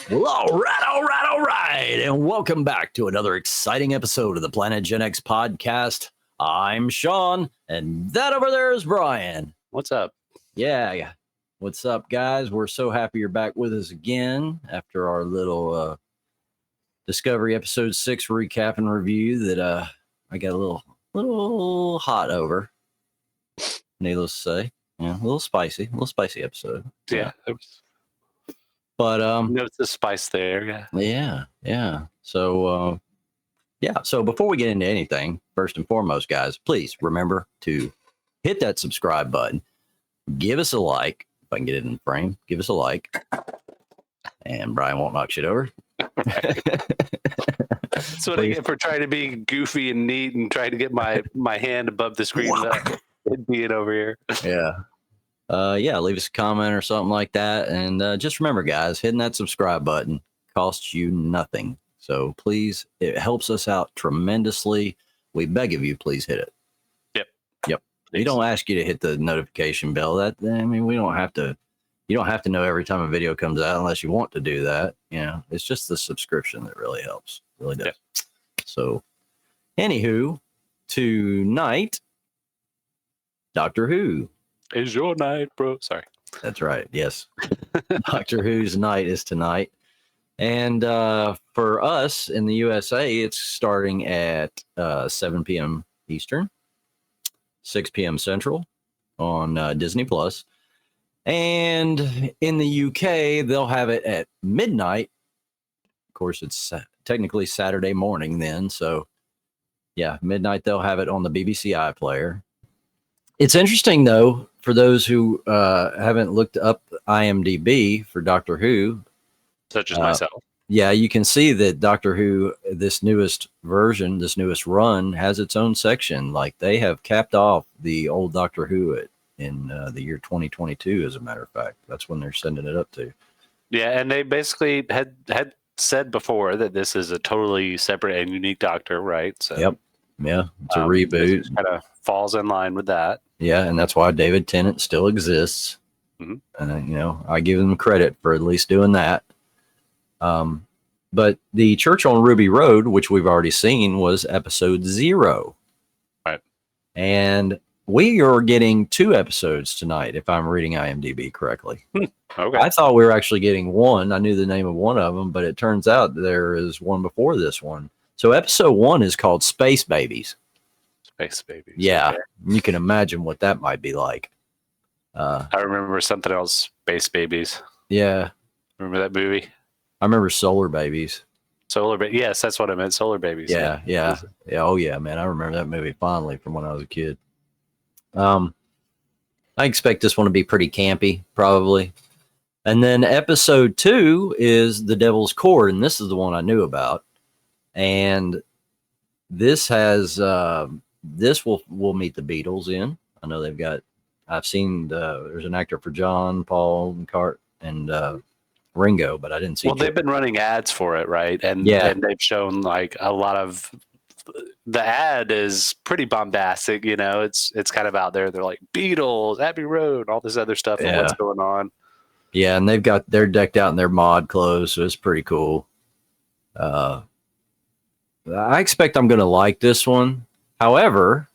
Well, all right. And welcome back to another exciting episode of the Planet Gen X podcast. I'm Sean, and that over there is Brian. What's up? Yeah. What's up, guys? We're so happy you're back with us again after our little Discovery Episode 6 recap and review that I got a little hot over, needless to say. Yeah, a little spicy episode. Yeah. But notice the spice there. Yeah. So so before we get into anything, first and foremost, guys, please remember to hit that subscribe button. Give us a like. If I can get it in frame, give us a like. And Brian won't knock shit over. That's what I get for trying to be goofy and neat and trying to get my hand above the screen and being over here. Yeah. Leave us a comment or something like that. And just remember, guys, hitting that subscribe button costs you nothing. So please, it helps us out tremendously. We beg of you, please hit it. Yep. We don't ask you to hit the notification bell. We don't have to. You don't have to know every time a video comes out unless you want to do that. It's just the subscription that really helps. It really does. Yeah. So, anywho, tonight, Doctor Who. Is your night, bro? Sorry. That's right. Yes. Doctor Who's night is tonight. And for us in the USA, it's starting at 7 p.m. Eastern, 6 p.m. Central on Disney Plus. And in the UK, they'll have it at midnight. Of course, it's technically Saturday morning then. So, yeah, midnight, they'll have it on the BBC iPlayer. It's interesting, though, for those who haven't looked up IMDb for Doctor Who. Such as myself. Yeah, you can see that Doctor Who, this newest version, this newest run, has its own section. Like, they have capped off the old Doctor Who in the year 2022, as a matter of fact. That's when they're sending it up to. Yeah, and they basically had said before that this is a totally separate and unique Doctor, right? So, yep. Yeah, it's a reboot. It kind of falls in line with that. Yeah, and that's why David Tennant still exists. Mm-hmm. And, I give them credit for at least doing that. But the Church on Ruby Road, which we've already seen, was episode 0. Right. And we are getting 2 episodes tonight, if I'm reading IMDb correctly. Okay. I thought we were actually getting 1. I knew the name of one of them, but it turns out there is one before this one. So episode 1 is called Space Babies. Space Babies. Yeah. Okay. You can imagine what that might be like. I remember something else, Space Babies. Yeah. Remember that movie? I remember Solar Babies. Yes, that's what I meant. Solar Babies. Yeah. Oh yeah, man. I remember that movie fondly from when I was a kid. I expect this one to be pretty campy, probably. And then episode 2 is The Devil's Cord, and this is the one I knew about. And this has this will meet the Beatles in. I know they've got. I've seen there's an actor for John, Paul, and Cart, and Ringo, but I didn't see. Well, they've been running ads for it, right? And they've shown like a lot of. The ad is pretty bombastic, It's kind of out there. They're like Beatles, Abbey Road, all this other stuff, and what's going on. Yeah, and they're decked out in their mod clothes, so it's pretty cool. I expect I'm going to like this one. However,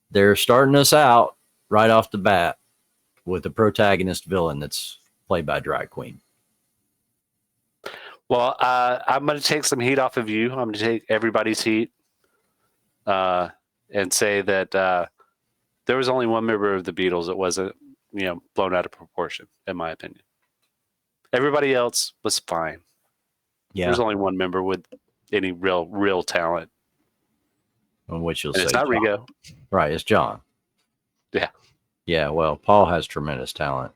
they're starting us out right off the bat with a protagonist villain that's played by a drag queen. Well, I'm going to take some heat off of you. I'm going to take everybody's heat and say that there was only one member of the Beatles that wasn't, blown out of proportion, in my opinion. Everybody else was fine. Yeah. There's only one member with any real talent. Which you'll and say it's not John. Ringo. Right, it's John. Yeah. Yeah, well, Paul has tremendous talent.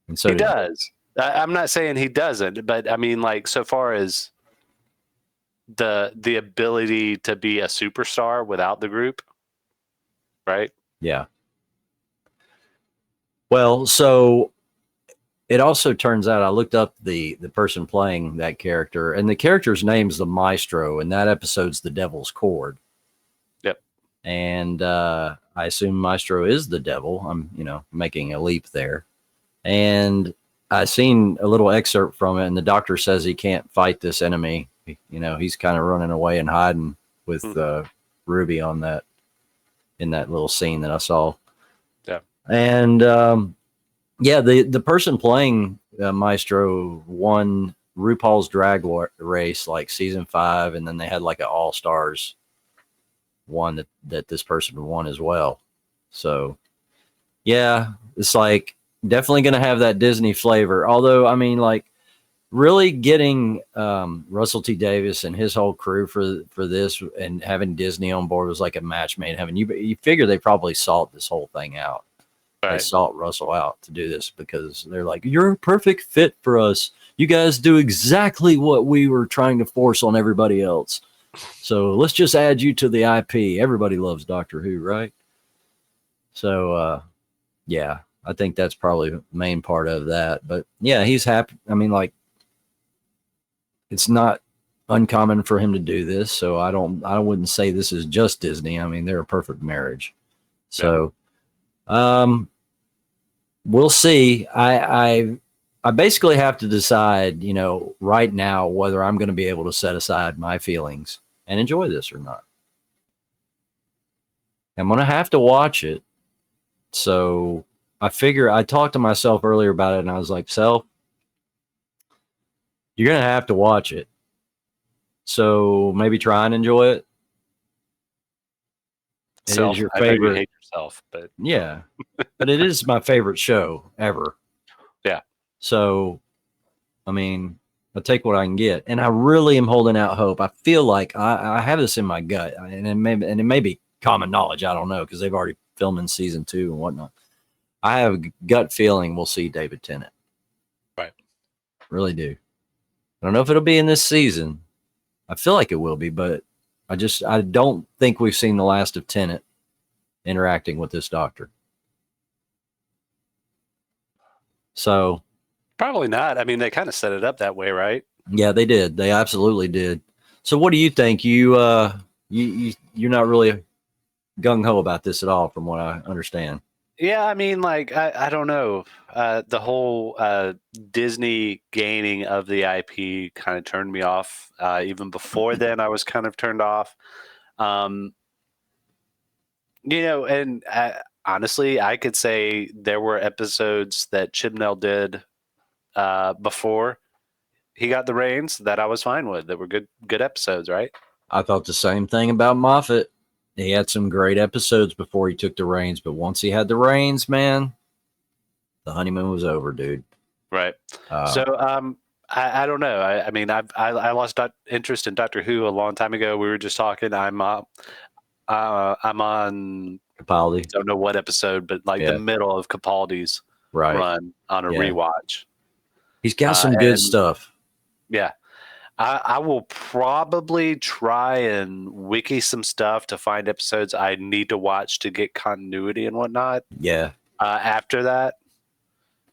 And so he does. I'm not saying he doesn't, but I mean, like, so far as the ability to be a superstar without the group, right? Yeah. Well, so it also turns out I looked up the person playing that character, and the character's name's the Maestro, and that episode's The Devil's Cord. Yep. And I assume Maestro is the devil. I'm, making a leap there. And I seen a little excerpt from it, and the doctor says he can't fight this enemy. He's kind of running away and hiding with Ruby on that in that little scene that I saw. Yeah, and the person playing Maestro won RuPaul's Drag Race like season 5, and then they had like an All Stars one that this person won as well. So yeah, it's like definitely going to have that Disney flavor. Although, I mean, like really getting Russell T Davis and his whole crew for this and having Disney on board was like a match made in heaven. You figure they probably sought this whole thing out. Right. They sought Russell out to do this because they're like, you're a perfect fit for us. You guys do exactly what we were trying to force on everybody else. So let's just add you to the IP. Everybody loves Doctor Who, right? So, yeah, I think that's probably the main part of that. But yeah, he's happy. I mean, like, it's not uncommon for him to do this. So I wouldn't say this is just Disney. I mean, they're a perfect marriage. So, we'll see. I basically have to decide, right now, whether I'm going to be able to set aside my feelings and enjoy this or not. I'm going to have to watch it. So I figure I talked to myself earlier about it and I was like, Self, you're going to have to watch it. So maybe try and enjoy it. It is your favorite. I know you hate yourself, but yeah, but it is my favorite show ever. Yeah. So, I mean, I take what I can get, and I really am holding out hope. I feel like I have this in my gut, and it may be common knowledge. I don't know because they've already filmed in season 2 and whatnot. I have a gut feeling we'll see David Tennant. Right. Really do. I don't know if it'll be in this season. I feel like it will be, but I don't think we've seen the last of Tennant interacting with this doctor. So probably not. I mean, they kind of set it up that way, right? Yeah, they did. They absolutely did. So what do you think? You're not really gung-ho about this at all, from what I understand. Yeah, I mean, like, I don't know. The whole Disney gaining of the IP kind of turned me off. Even before then, I was kind of turned off. And honestly, I could say there were episodes that Chibnall did before he got the reins that I was fine with. That were good episodes, right? I thought the same thing about Moffat. He had some great episodes before he took the reins, but once he had the reins, man, the honeymoon was over, dude. Right. So I don't know. I mean, I lost interest in Doctor Who a long time ago. We were just talking. I'm on Capaldi. I don't know what episode, but like the middle of Capaldi's run on a rewatch. He's got some good stuff. Yeah. I will probably try and wiki some stuff to find episodes I need to watch to get continuity and whatnot. Yeah. After that,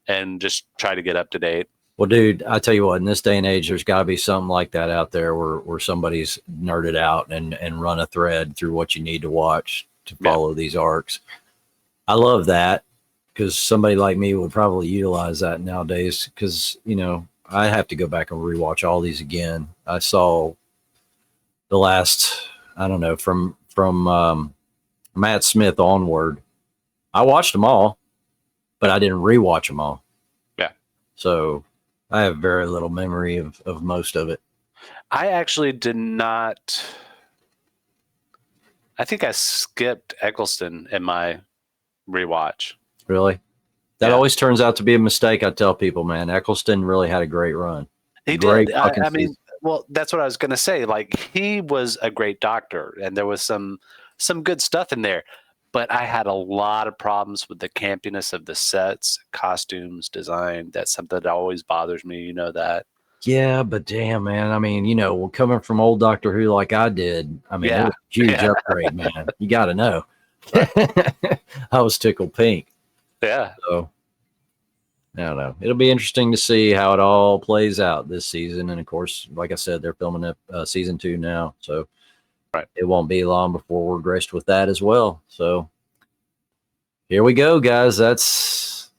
and just try to get up to date. Well, dude, I tell you what, in this day and age, there's got to be something like that out there where somebody's nerded out and run a thread through what you need to watch to follow these arcs. I love that because somebody like me would probably utilize that nowadays because, I have to go back and rewatch all these again. I saw the last, I don't know, from Matt Smith onward. I watched them all, but I didn't rewatch them all. Yeah. So I have very little memory of most of it. I actually did not. I think I skipped Eccleston in my rewatch. Really? That always turns out to be a mistake. I tell people, man, Eccleston really had a great run. He did. I mean, well, that's what I was going to say. Like, he was a great doctor, and there was some good stuff in there. But I had a lot of problems with the campiness of the sets, costumes, design. That's something that always bothers me. You know that. Yeah, but damn, man. I mean, coming from old Doctor Who like I did, I mean, it was a huge upgrade, man. You got to know. I was tickled pink. Yeah. So, I don't know. It'll be interesting to see how it all plays out this season. And, of course, like I said, they're filming season 2 now. So, it won't be long before we're graced with that as well. So, here we go, guys. That's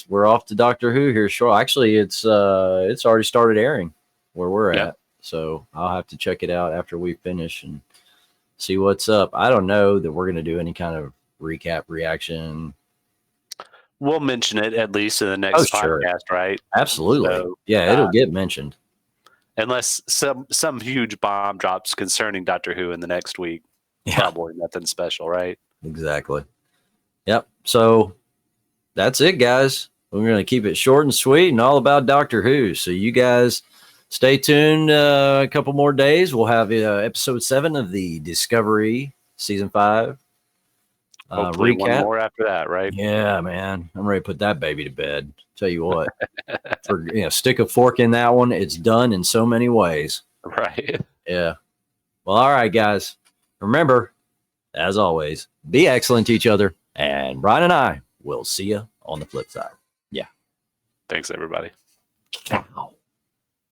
we're off to Doctor Who here short. Actually, it's already started airing where we're at. So I'll have to check it out after we finish and see what's up. I don't know that we're going to do any kind of recap reaction. We'll mention it at least in the next podcast, right? Absolutely. So, yeah, it'll get mentioned. Unless some huge bomb drops concerning Doctor Who in the next week. Probably nothing special, right? Exactly. Yep. So that's it, guys. We're going to keep it short and sweet and all about Doctor Who. So you guys stay tuned a couple more days. We'll have episode 7 of the Discovery season 5. Hopefully recap. One more after that, right? Yeah, man. I'm ready to put that baby to bed. Tell you what, stick a fork in that one. It's done in so many ways. Right. Yeah. Well, all right, guys. Remember, as always, be excellent to each other. And Brian and I will see you on the flip side. Yeah. Thanks, everybody.